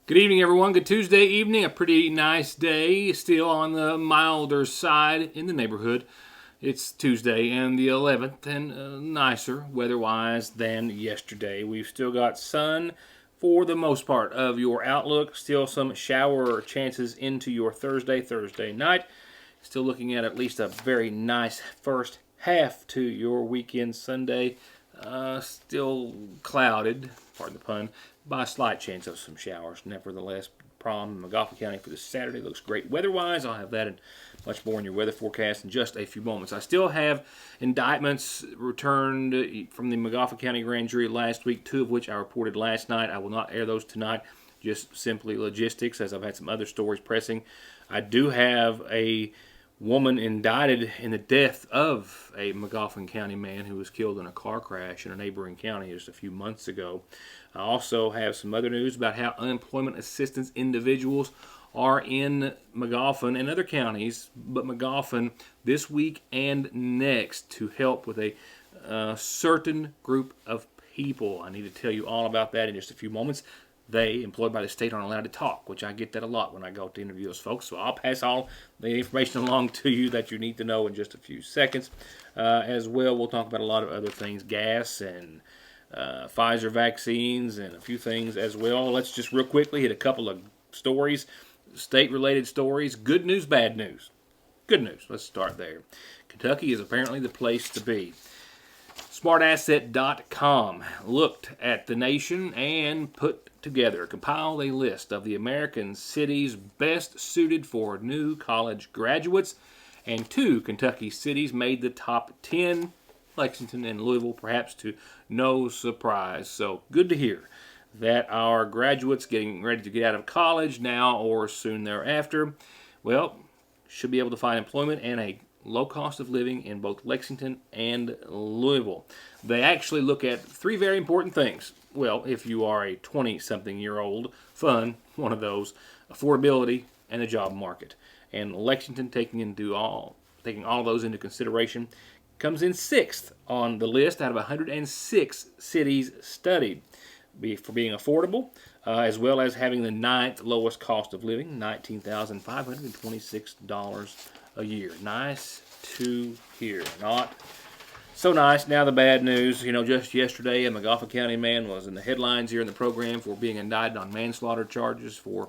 Good evening, everyone. Good Tuesday evening. A pretty nice day. Still on the milder side in the neighborhood. It's Tuesday and the 11th, and nicer weather-wise than yesterday. We've still got sun for the most part of your outlook. Still some shower chances into your Thursday night. Still looking at least a very nice first half to your weekend Sunday. Still clouded, pardon the pun, by a slight chance of some showers. Nevertheless, prom in Magafa County for this Saturday looks great weather-wise. I'll have that and much more in your weather forecast in just a few moments. I still have indictments returned from the Magafa County Grand Jury last week, 2 of which I reported last night. I will not air those tonight, just simply logistics, as I've had some other stories pressing. I do have a woman indicted in the death of a Magafa County man who was killed in a car crash in a neighboring county just a few months ago. I also have some other news about how unemployment assistance individuals are in Magafa and other counties, but Magafa this week and next to help with a certain group of people. I need to tell you all about that in just a few moments. They, employed by the state, aren't allowed to talk, which I get that a lot when I go to interview those folks. So I'll pass all the information along to you that you need to know in just a few seconds. As well, we'll talk about a lot of other things, gas and Pfizer vaccines and a few things as well. Let's just real quickly hit a couple of stories, state-related stories. Good news, bad news. Good news. Let's start there. Kentucky is apparently the place to be. SmartAsset.com looked at the nation and compiled a list of the American cities best suited for new college graduates, and 2 Kentucky cities made the top 10, Lexington and Louisville, perhaps to no surprise. So good to hear that our graduates getting ready to get out of college now or soon thereafter, well, should be able to find employment and a low cost of living in both Lexington and Louisville. They actually look at 3 very important things. Well, if you are a 20-something-year-old, one of those, affordability and the job market. And Lexington, taking all of those into consideration, comes in 6th on the list out of 106 cities studied for being affordable, as well as having the 9th lowest cost of living, $19,526 a year. Nice to hear. Not so nice. Now the bad news. Just yesterday, a Magafa County man was in the headlines here in the program for being indicted on manslaughter charges for,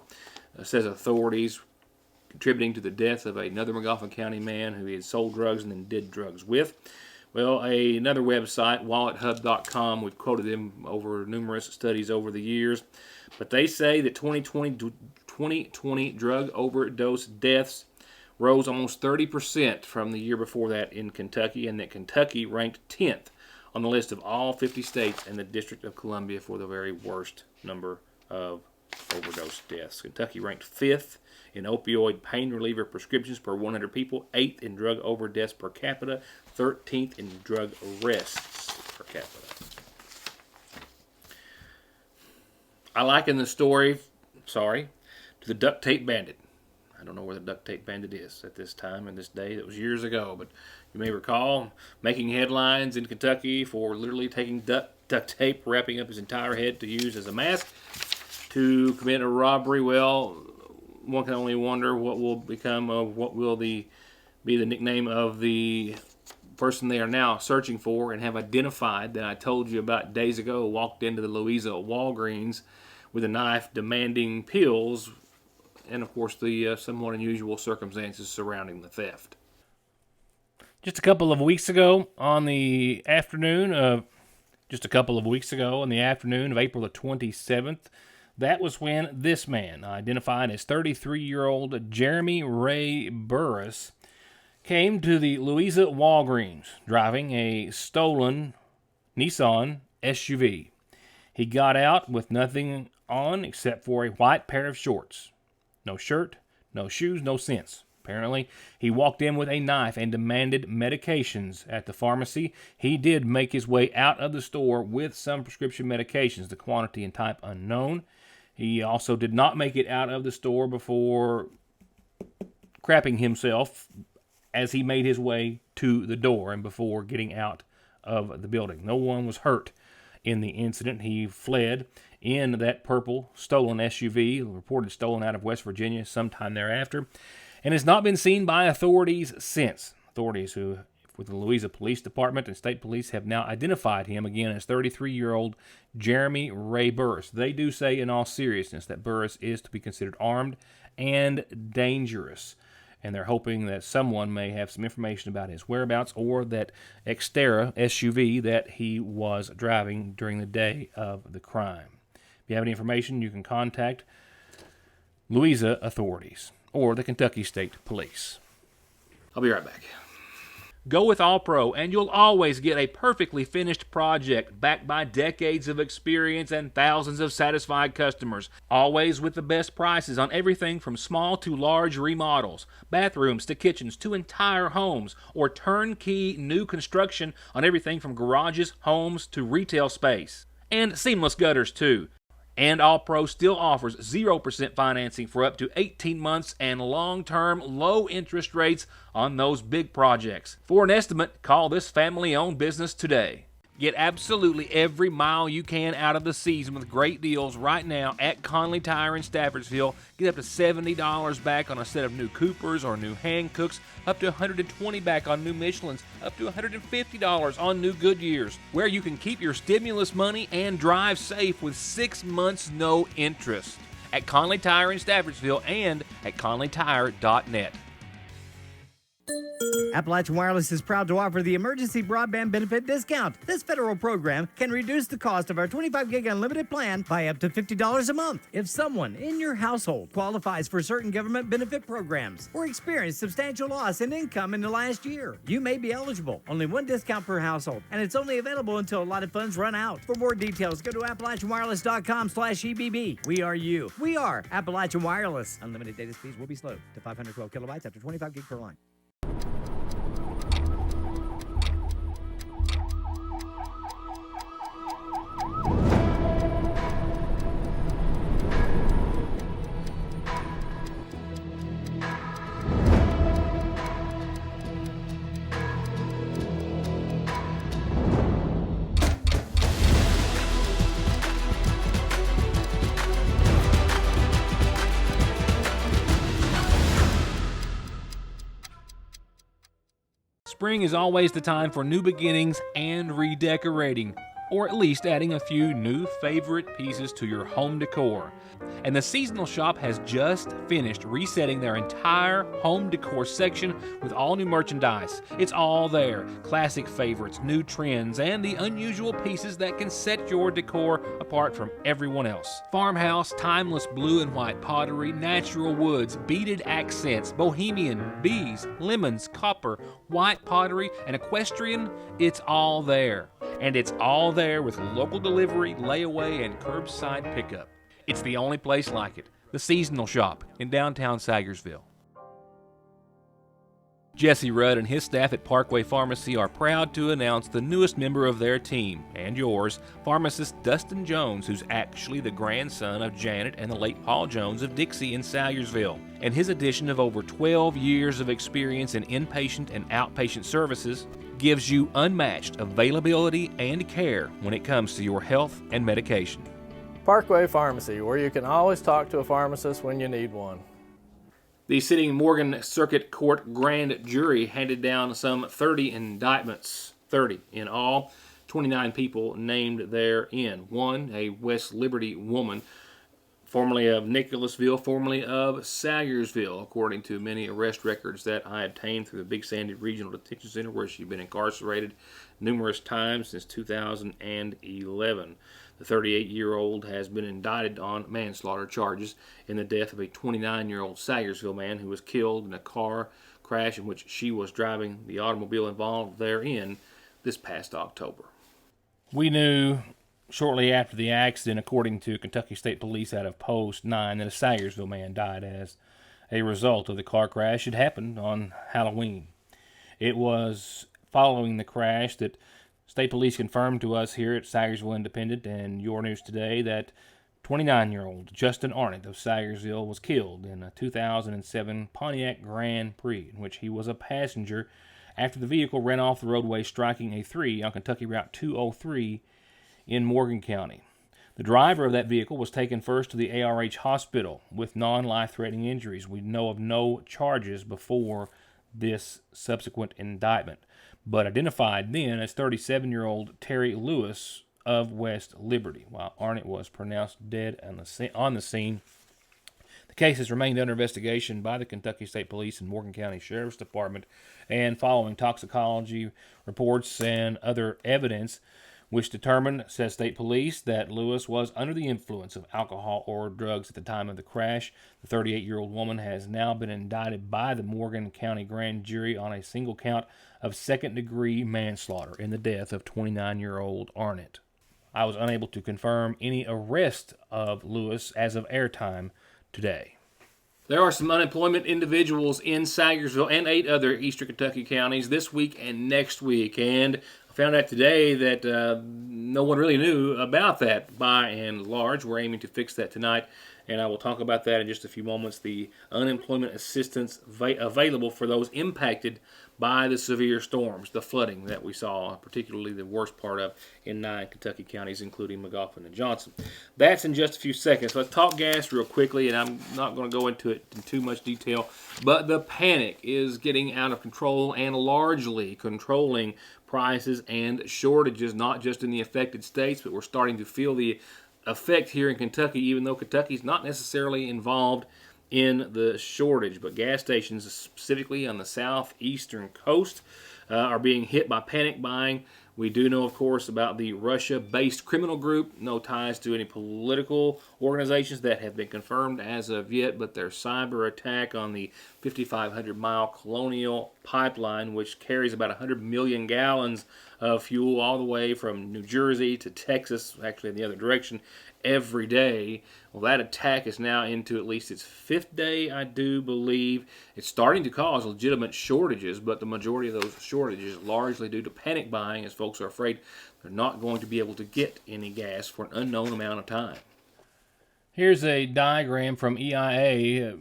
says authorities, contributing to the death of another Magafa County man who he had sold drugs and then did drugs with. Well, another website, WalletHub.com, we've quoted them over numerous studies over the years, but they say that 2020 drug overdose deaths rose almost 30% from the year before that in Kentucky, and that Kentucky ranked 10th on the list of all 50 states and the District of Columbia for the very worst number of overdose deaths. Kentucky ranked 5th in opioid pain reliever prescriptions per 100 people, 8th in drug overdose per capita, 13th in drug arrests per capita. I liken the story, to the duct tape bandit. I don't know where the duct tape bandit is at this time and this day. That was years ago, but you may recall making headlines in Kentucky for literally taking duct tape, wrapping up his entire head to use as a mask to commit a robbery. Well, one can only wonder what will become of what will be the nickname of the person they are now searching for and have identified that I told you about days ago, walked into the Louisa Walgreens with a knife demanding pills, and of course the somewhat unusual circumstances surrounding the theft. Just a couple of weeks ago, on the afternoon of April the 27th, that was when this man, identified as 33-year-old Jeremy Ray Burris, came to the Louisa Walgreens driving a stolen Nissan SUV. He got out with nothing on except for a white pair of shorts. No shirt, no shoes, no cents. Apparently, he walked in with a knife and demanded medications at the pharmacy. He did make his way out of the store with some prescription medications, the quantity and type unknown. He also did not make it out of the store before crapping himself as he made his way to the door and before getting out of the building. No one was hurt in the incident. He fled in that purple stolen SUV, reported stolen out of West Virginia sometime thereafter, and has not been seen by authorities since. Authorities with the Louisa Police Department and State Police have now identified him again as 33-year-old Jeremy Ray Burris. They do say in all seriousness that Burris is to be considered armed and dangerous, and they're hoping that someone may have some information about his whereabouts or that Xterra SUV that he was driving during the day of the crime. If you have any information, you can contact Louisa authorities or the Kentucky State Police. I'll be right back. Go with All Pro, and you'll always get a perfectly finished project backed by decades of experience and thousands of satisfied customers. Always with the best prices on everything from small to large remodels, bathrooms to kitchens to entire homes, or turnkey new construction on everything from garages, homes to retail space. And seamless gutters too. And All Pro still offers 0% financing for up to 18 months and long-term low interest rates on those big projects. For an estimate, call this family-owned business today. Get absolutely every mile you can out of the season with great deals right now at Conley Tire in Staffordsville. Get up to $70 back on a set of new Coopers or new Hancooks, up to $120 back on new Michelins, up to $150 on new Goodyears, where you can keep your stimulus money and drive safe with 6 months no interest. At Conley Tire in Staffordsville and at conleytire.net. Appalachian Wireless is proud to offer the Emergency Broadband Benefit Discount. This federal program can reduce the cost of our 25 gig unlimited plan by up to $50 a month. If someone in your household qualifies for certain government benefit programs or experienced substantial loss in income in the last year, you may be eligible. Only one discount per household, and it's only available until allotted funds run out. For more details, go to AppalachianWireless.com/EBB. We are you. We are Appalachian Wireless. Unlimited data speeds will be slowed to 512 kilobytes after 25 gig per line. Spring is always the time for new beginnings and redecorating, or at least adding a few new favorite pieces to your home decor. And the Seasonal Shop has just finished resetting their entire home decor section with all new merchandise. It's all there. Classic favorites, new trends, and the unusual pieces that can set your decor apart from everyone else. Farmhouse, timeless blue and white pottery, natural woods, beaded accents, bohemian, bees, lemons, copper, white pottery, and equestrian. It's all there. And it's all there with local delivery, layaway, and curbside pickup. It's the only place like it, the Seasonal Shop in downtown Sayersville. Jesse Rudd and his staff at Parkway Pharmacy are proud to announce the newest member of their team, and yours, pharmacist Dustin Jones, who's actually the grandson of Janet and the late Paul Jones of Dixie in Sayersville. And his addition of over 12 years of experience in inpatient and outpatient services gives you unmatched availability and care when it comes to your health and medication. Parkway Pharmacy, where you can always talk to a pharmacist when you need one. The sitting Morgan Circuit Court grand jury handed down some 30 indictments, 30 in all, 29 people named therein. One, a West Liberty woman, formerly of Nicholasville, formerly of Sayersville, according to many arrest records that I obtained through the Big Sandy Regional Detention Center, where she's been incarcerated numerous times since 2011. The 38-year-old has been indicted on manslaughter charges in the death of a 29-year-old Sayersville man who was killed in a car crash in which she was driving the automobile involved therein this past October. We knew shortly after the accident, according to Kentucky State Police out of Post 9, that a Sayersville man died as a result of the car crash. It happened on Halloween. It was following the crash that State Police confirmed to us here at Sayersville Independent and Your News Today that 29-year-old Justin Arnott of Sayersville was killed in a 2007 Pontiac Grand Prix in which he was a passenger after the vehicle ran off the roadway, striking a 3 on Kentucky Route 203 in Morgan County. The driver of that vehicle was taken first to the ARH hospital with non-life-threatening injuries. We know of no charges before this subsequent indictment, but identified then as 37-year-old Terry Lewis of West Liberty, while Arnett was pronounced dead on the scene. The case has remained under investigation by the Kentucky State Police and Morgan County Sheriff's Department, and following toxicology reports and other evidence, which determined, says State Police, that Lewis was under the influence of alcohol or drugs at the time of the crash. The 38-year-old woman has now been indicted by the Morgan County Grand Jury on a single count of second-degree manslaughter in the death of 29-year-old Arnett. I was unable to confirm any arrest of Lewis as of airtime today. There are some unemployment individuals in Sagersville and 8 other eastern Kentucky counties this week and next week, and I found out today that no one really knew about that by and large. We're aiming to fix that tonight, and I will talk about that in just a few moments. The unemployment assistance available for those impacted by the severe storms, the flooding that we saw, particularly the worst part of in 9 Kentucky counties, including Magoffin and Johnson. That's in just a few seconds. Let's talk gas real quickly, and I'm not going to go into it in too much detail, but the panic is getting out of control and largely controlling prices and shortages, not just in the affected states, but we're starting to feel the effect here in Kentucky, even though Kentucky's not necessarily involved in the shortage. But gas stations, specifically on the southeastern coast, are being hit by panic buying. We do know, of course, about the Russia-based criminal group. No ties to any political organizations that have been confirmed as of yet, but their cyber attack on the 5,500-mile Colonial Pipeline, which carries about 100 million gallons of fuel all the way from New Jersey to Texas, actually in the other direction, every day. Well, that attack is now into at least its 5th day, I do believe. It's starting to cause legitimate shortages, but the majority of those shortages are largely due to panic buying, as folks are afraid they're not going to be able to get any gas for an unknown amount of time. Here's a diagram from EIA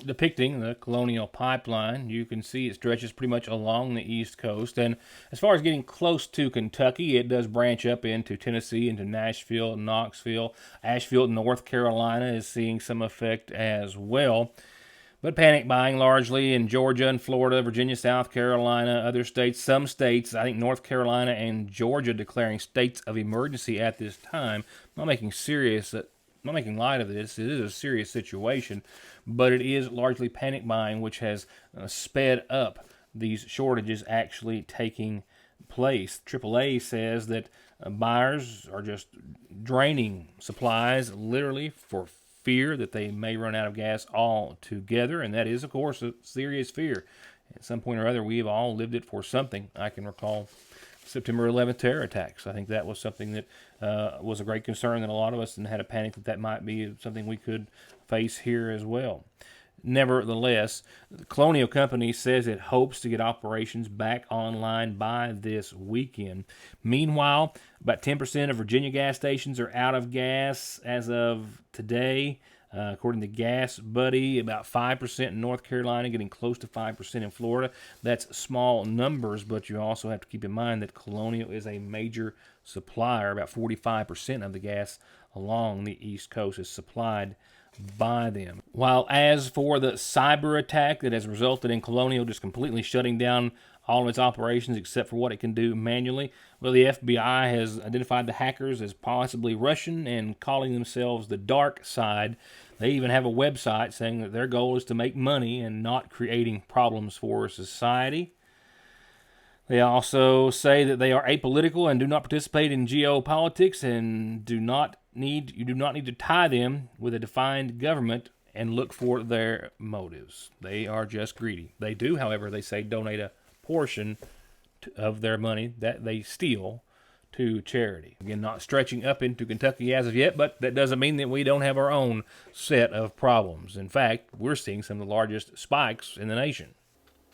depicting the Colonial Pipeline. You can see it stretches pretty much along the East Coast, and as far as getting close to Kentucky, it does branch up into Tennessee, into Nashville, Knoxville. Asheville, North Carolina is seeing some effect as well. But panic buying largely in Georgia and Florida, Virginia, South Carolina, other states, some states, I think North Carolina and Georgia declaring states of emergency at this time. I'm not making light of this. It is a serious situation, but it is largely panic buying which has sped up these shortages actually taking place. AAA says that buyers are just draining supplies literally for fear that they may run out of gas altogether, and that is, of course, a serious fear. At some point or other, we've all lived it for something. I can recall September 11th terror attacks. I think that was something that was a great concern that a lot of us had a panic that might be something we could face here as well. Nevertheless, the Colonial Company says it hopes to get operations back online by this weekend. Meanwhile, about 10% of Virginia gas stations are out of gas as of today. According to Gas Buddy, about 5% in North Carolina, getting close to 5% in Florida. That's small numbers, but you also have to keep in mind that Colonial is a major supplier. About 45% of the gas along the East Coast is supplied by them. While as for the cyber attack that has resulted in Colonial just completely shutting down all of its operations except for what it can do manually, well, the FBI has identified the hackers as possibly Russian and calling themselves the Dark Side. They even have a website saying that their goal is to make money and not creating problems for society. They also say that they are apolitical and do not participate in geopolitics and you do not need to tie them with a defined government and look for their motives. They are just greedy. They do, however, they say, donate a portion of their money that they steal to charity. Again, not stretching up into Kentucky as of yet, but that doesn't mean that we don't have our own set of problems. In fact, we're seeing some of the largest spikes in the nation.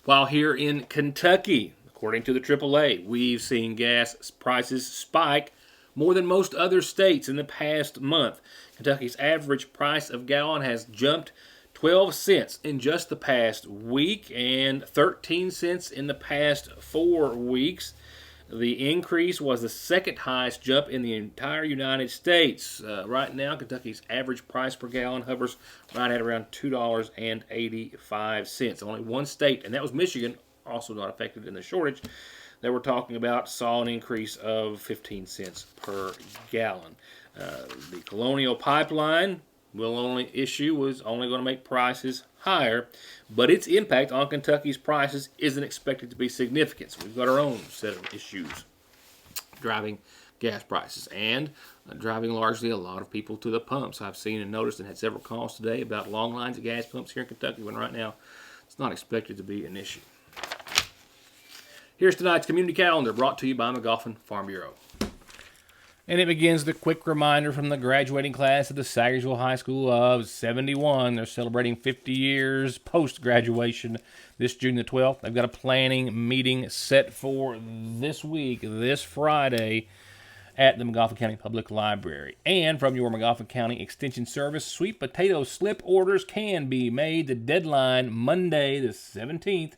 While here in Kentucky, according to the AAA, we've seen gas prices spike more than most other states in the past month. Kentucky's average price of gallon has jumped 12 cents in just the past week and 13 cents in the past 4 weeks. The increase was the second highest jump in the entire United States. Right now, Kentucky's average price per gallon hovers right at around $2.85. Only one state, and that was Michigan, also not affected in the shortage, that we're talking about, saw an increase of 15 cents per gallon. The Colonial Pipeline was only going to make prices higher, but its impact on Kentucky's prices isn't expected to be significant. So we've got our own set of issues driving gas prices and driving largely a lot of people to the pumps. I've seen and noticed and had several calls today about long lines at gas pumps here in Kentucky when right now it's not expected to be an issue. Here's tonight's community calendar brought to you by McGoffin Farm Bureau. And it begins with a quick reminder from the graduating class of the Sagersville High School of 71. They're celebrating 50 years post-graduation this June the 12th. They've got a planning meeting set for this week, this Friday, at the McGoffin County Public Library. And from your McGoffin County Extension Service, sweet potato slip orders can be made. The deadline, Monday the 17th.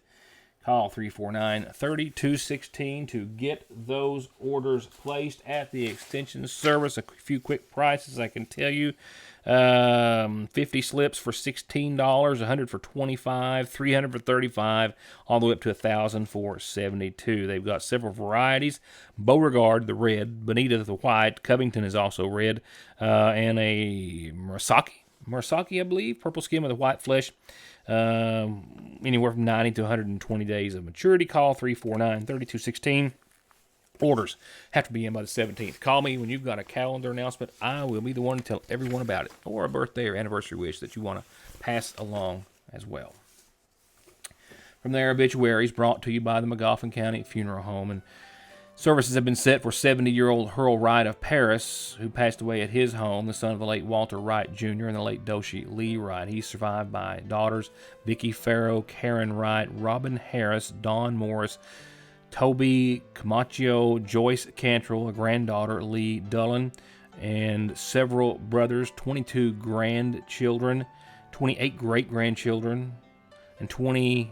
Call 349-3216 to get those orders placed at the Extension Service. A few quick prices I can tell you. 50 slips for $16, 100 for $25, 300 for $35, all the way up to 1,000 for $72. They've got several varieties. Beauregard, the red, Bonita, the white, Covington is also red, and a Murasaki, I believe, purple skin with a white flesh. Anywhere from 90 to 120 days of maturity. Call 349-3216. Orders have to be in by the 17th. Call me when you've got a calendar announcement. I will be the one to tell everyone about it, or a birthday or anniversary wish that you want to pass along as well. From there, obituaries brought to you by the McGoffin County Funeral Home, and services have been set for 70-year-old Hurl Wright of Paris, who passed away at his home, the son of the late Walter Wright Jr. and the late Doshi Lee Wright. He's survived by daughters Vicki Farrow, Karen Wright, Robin Harris, Dawn Morris, Toby Camacho, Joyce Cantrell, a granddaughter, Lee Dullen, and several brothers, 22 grandchildren, 28 great-grandchildren, and 3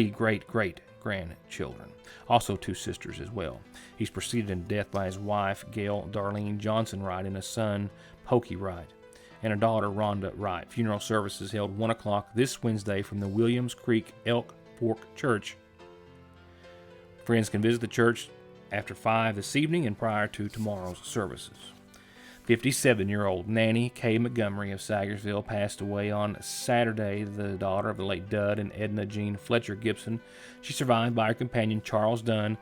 great-great-grandchildren. Also 2 sisters as well. He's preceded in death by his wife, Gail Darlene Johnson Wright, and a son, Pokey Wright, and a daughter, Rhonda Wright. Funeral services held 1 o'clock this Wednesday from the Williams Creek Elk Fork Church. Friends can visit the church after 5 this evening and prior to tomorrow's services. 57-year-old Nanny Kay Montgomery of Sagersville passed away on Saturday, the daughter of the late Dud and Edna Jean Fletcher Gibson. She survived by her companion Charles Dunn,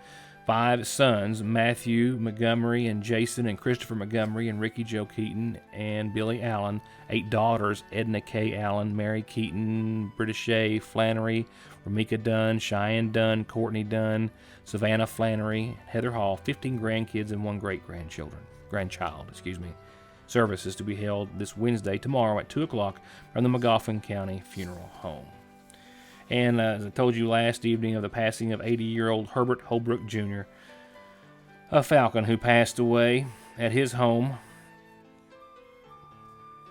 5 sons, Matthew Montgomery and Jason and Christopher Montgomery and Ricky Joe Keaton and Billy Allen, 8 daughters, Edna K. Allen, Mary Keaton, Britta Shea, Flannery, Ramika Dunn, Cheyenne Dunn, Courtney Dunn, Savannah Flannery, Heather Hall, 15 grandkids and 1 grandchild. Service is to be held this Wednesday, tomorrow at 2 o'clock from the McGoffin County Funeral Home. And as I told you last evening of the passing of 80-year-old Herbert Holbrook Jr., a Falcon who passed away at his home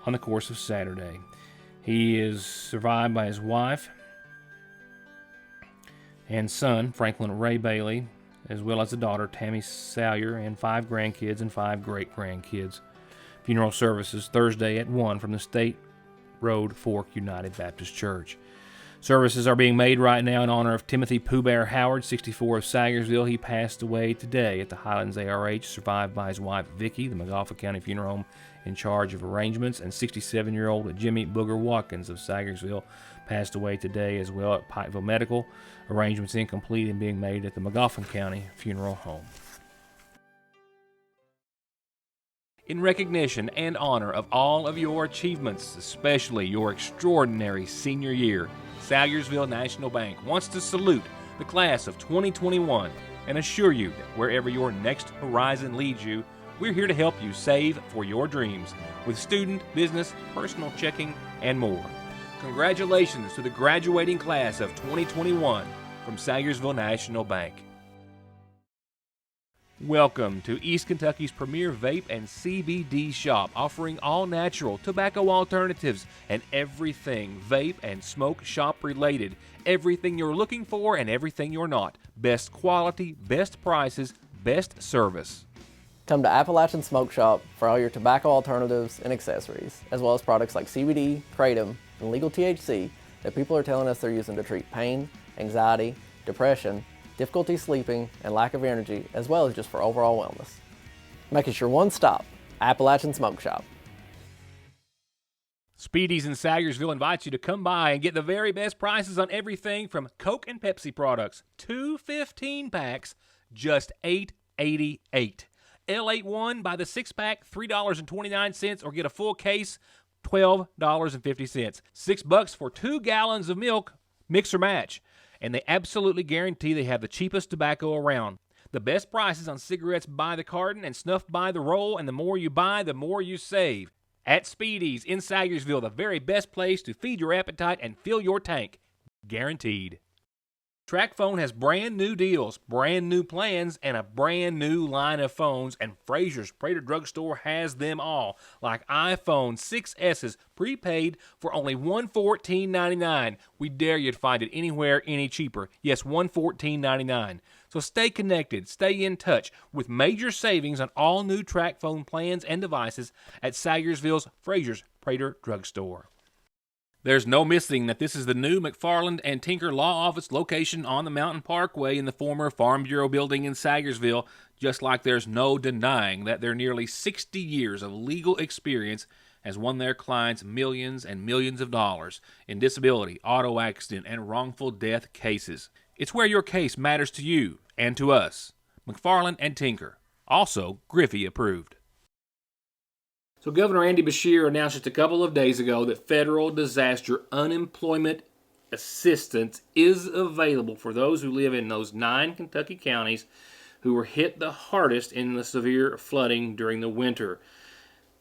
on the course of Saturday. He is survived by his wife and son, Franklin Ray Bailey, as well as a daughter, Tammy Salyer, and 5 grandkids and 5 great-grandkids. Funeral services Thursday at 1 from the State Road Fork United Baptist Church. Services are being made right now in honor of Timothy Pooh Bear Howard, 64 of Sagersville. He passed away today at the Highlands ARH, survived by his wife Vicki, the McGoffin County Funeral Home in charge of arrangements, and 67-year-old Jimmy Booger Watkins of Sagersville passed away today as well at Pikeville Medical. Arrangements incomplete and being made at the McGoffin County Funeral Home. In recognition and honor of all of your achievements, especially your extraordinary senior year, Sagersville National Bank wants to salute the class of 2021 and assure you that wherever your next horizon leads you, we're here to help you save for your dreams with student, business, personal checking, and more. Congratulations to the graduating class of 2021 from Sagersville National Bank. Welcome to East Kentucky's premier vape and CBD shop, offering all natural tobacco alternatives and everything vape and smoke shop related. Everything you're looking for and everything you're not. Best quality, best prices, best service. Come to Appalachian Smoke Shop for all your tobacco alternatives and accessories, as well as products like CBD, kratom, and legal THC that people are telling us they're using to treat pain, anxiety, depression, difficulty sleeping, and lack of energy, as well as just for overall wellness. Make it your one stop, Appalachian Smoke Shop. Speedy's in Sayersville invites you to come by and get the very best prices on everything from Coke and Pepsi products. 2 15-packs, just $8.88. L81 by the 6-pack, $3.29, or get a full case, $12.50. $6 for 2 gallons of milk, mix or match. And they absolutely guarantee they have the cheapest tobacco around. The best prices on cigarettes by the carton and snuff by the roll, and the more you buy, the more you save. At Speedy's in Sayersville, the very best place to feed your appetite and fill your tank. Guaranteed. TracFone has brand new deals, brand new plans, and a brand new line of phones, and Fraser's Prater Drugstore has them all, like iPhone 6S's prepaid for only $114.99. We dare you to find it anywhere any cheaper. Yes, $114.99. So stay connected, stay in touch with major savings on all new TracFone plans and devices at Sayersville's Fraser's Prater Drugstore. There's no missing that this is the new McFarland and Tinker Law Office location on the Mountain Parkway in the former Farm Bureau building in Sayersville, just like there's no denying that their nearly 60 years of legal experience has won their clients millions and millions of dollars in disability, auto accident, and wrongful death cases. It's where your case matters to you and to us. McFarland and Tinker, also Griffey approved. So Governor Andy Beshear announced just a couple of days ago that federal disaster unemployment assistance is available for those who live in those 9 Kentucky counties who were hit the hardest in the severe flooding during the winter.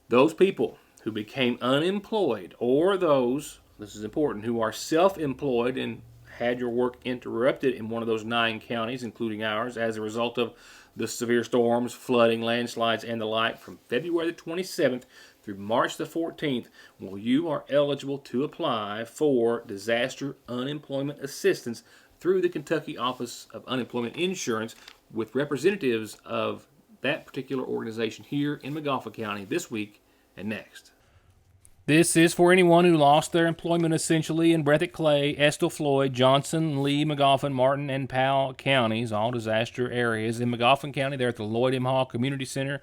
Those people who became unemployed, or those, this is important, who are self-employed and had your work interrupted in one of those 9 counties, including ours, as a result of the severe storms, flooding, landslides, and the like from February the 27th through March the 14th, well, you are eligible to apply for disaster unemployment assistance through the Kentucky Office of Unemployment Insurance with representatives of that particular organization here in Magauffa County this week and next. This is for anyone who lost their employment essentially in Breathitt Clay, Estill Floyd, Johnson, Lee, Magauffa, Martin, and Powell counties, all disaster areas. In Magauffa County, they're at the Lloyd M. Hall Community Center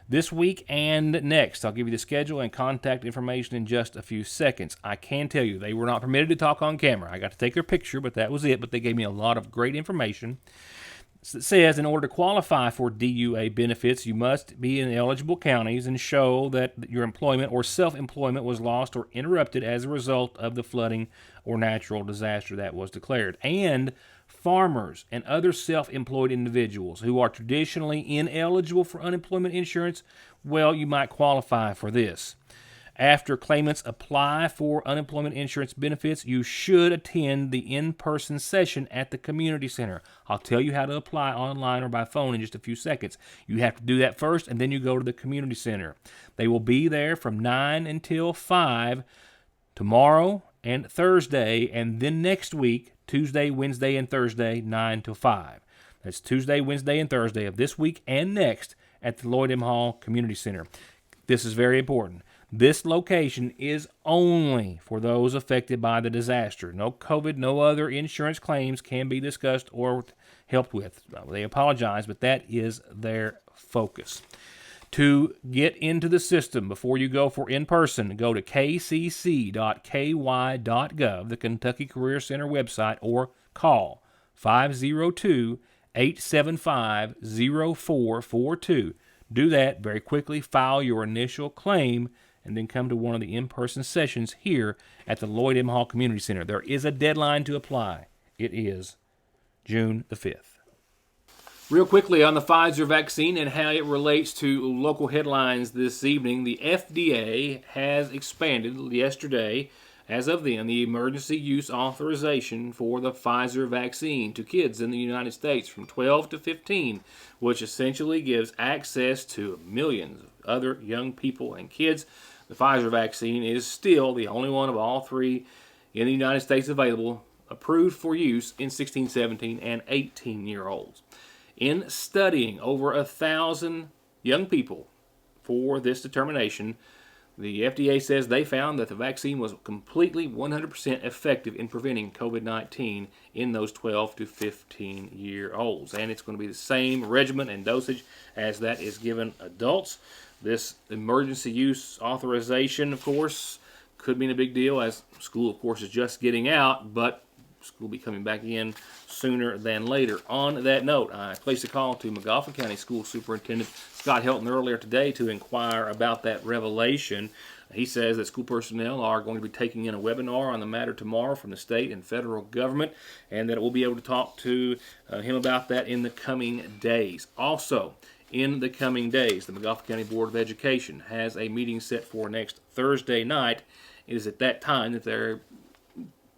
this week and next. I'll give you the schedule and contact information in just a few seconds. I can tell you they were not permitted to talk on camera. I got to take their picture, but that was it. But they gave me a lot of great information. It says in order to qualify for DUA benefits, you must be in eligible counties and show that your employment or self-employment was lost or interrupted as a result of the flooding or natural disaster that was declared. And farmers and other self-employed individuals who are traditionally ineligible for unemployment insurance, well, you might qualify for this. After claimants apply for unemployment insurance benefits, you should attend the in-person session at the community center. I'll tell you how to apply online or by phone in just a few seconds. You have to do that first, and then you go to the community center. They will be there from 9 until 5 tomorrow and Thursday, and then next week, Tuesday, Wednesday, and Thursday, 9 till 5. That's Tuesday, Wednesday, and Thursday of this week and next at the Lloyd M. Hall Community Center. This is very important. This location is only for those affected by the disaster. No COVID, no other insurance claims can be discussed or helped with. They apologize, but that is their focus. To get into the system before you go for in-person, go to kcc.ky.gov, the Kentucky Career Center website, or call 502-875-0442. Do that very quickly, file your initial claim, and then come to one of the in-person sessions here at the Lloyd M. Hall Community Center. There is a deadline to apply. It is June the 5th. Real quickly on the Pfizer vaccine and how it relates to local headlines this evening, the FDA has expanded yesterday, as of then, the emergency use authorization for the Pfizer vaccine to kids in the United States from 12 to 15, which essentially gives access to millions of other young people and kids. The Pfizer vaccine is still the only one of all 3 in the United States available, approved for use in 16, 17, and 18-year-olds. in studying over 1,000 young people for this determination, the FDA says they found that the vaccine was completely 100% effective in preventing COVID-19 in those 12 to 15-year-olds. And it's going to be the same regimen and dosage as that is given adults. This emergency use authorization, of course, could mean a big deal as school, of course, is just getting out, but school will be coming back in sooner than later. On that note, I placed a call to McGoffin County School Superintendent Scott Helton earlier today to inquire about that revelation. He says that school personnel are going to be taking in a webinar on the matter tomorrow from the state and federal government, and that we'll be able to talk to him about that in the coming days. Also, in the coming days, the McGoffin County Board of Education has a meeting set for next Thursday night. It is at that time that there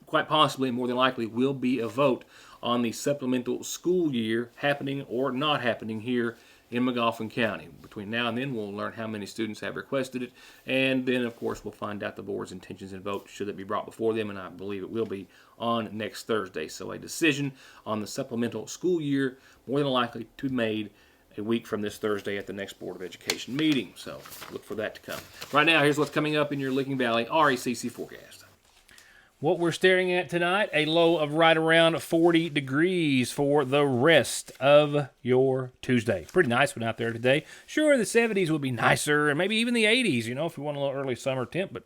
quite possibly, more than likely, will be a vote on the supplemental school year happening or not happening here in McGoffin County. Between now and then, we'll learn how many students have requested it, and then, of course, we'll find out the board's intentions and vote should it be brought before them, and I believe it will be on next Thursday. So a decision on the supplemental school year, more than likely to be made a week from this Thursday at the next Board of Education meeting. So look for that to come. Right now, here's what's coming up in your Licking Valley RECC forecast. What we're staring at tonight, a low of right around 40 degrees for the rest of your Tuesday. Pretty nice one out there today. Sure, the 70s will be nicer, and maybe even the 80s, if you want a little early summer temp, but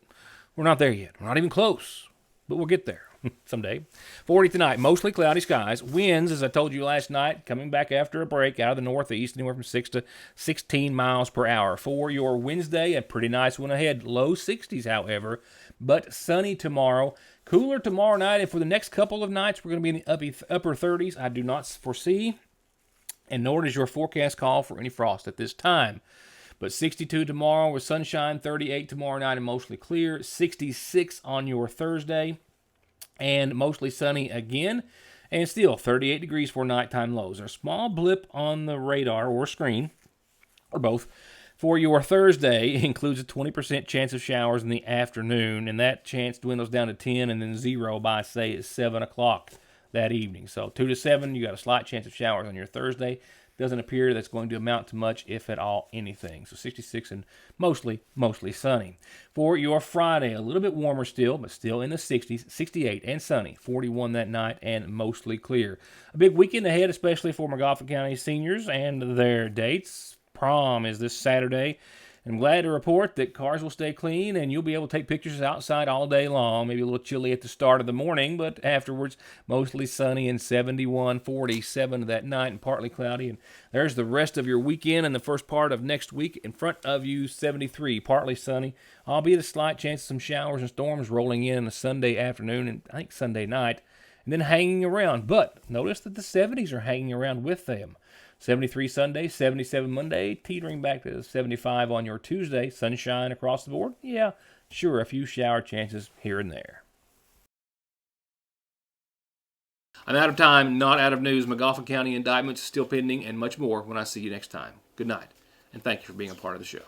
we're not there yet. We're not even close, but we'll get there someday. 40 tonight, mostly cloudy skies. Winds, as I told you last night, coming back after a break out of the northeast, anywhere from 6 to 16 miles per hour. For your Wednesday, a pretty nice one ahead. Low 60s, however, but sunny tomorrow. Cooler tomorrow night, and for the next couple of nights, we're going to be in the upper 30s. I do not foresee, and nor does your forecast call for any frost at this time. But 62 tomorrow with sunshine, 38 tomorrow night and mostly clear, 66 on your Thursday, and mostly sunny again, and still 38 degrees for nighttime lows. A small blip on the radar or screen, or both, for your Thursday includes a 20% chance of showers in the afternoon, and that chance dwindles down to 10 and then 0 by, say, 7 o'clock that evening. So 2 to 7, you got a slight chance of showers on your Thursday. Doesn't appear that's going to amount to much, if at all, anything. So 66 and mostly sunny. For your Friday, a little bit warmer still, but still in the 60s, 68 and sunny, 41 that night, and mostly clear. A big weekend ahead, especially for McGoffin County seniors and their dates. Prom is this Saturday. I'm glad to report that cars will stay clean and you'll be able to take pictures outside all day long. Maybe a little chilly at the start of the morning, but afterwards mostly sunny and 71, 47 that night and partly cloudy. And there's the rest of your weekend and the first part of next week. In front of you, 73, partly sunny, albeit a slight chance of some showers and storms rolling in a Sunday afternoon and I think Sunday night, and then hanging around. But notice that the 70s are hanging around with them. 73 Sunday, 77 Monday, teetering back to 75 on your Tuesday. Sunshine across the board? Yeah, sure, a few shower chances here and there. I'm out of time, not out of news. McGoffin County indictments still pending and much more when I see you next time. Good night, and thank you for being a part of the show.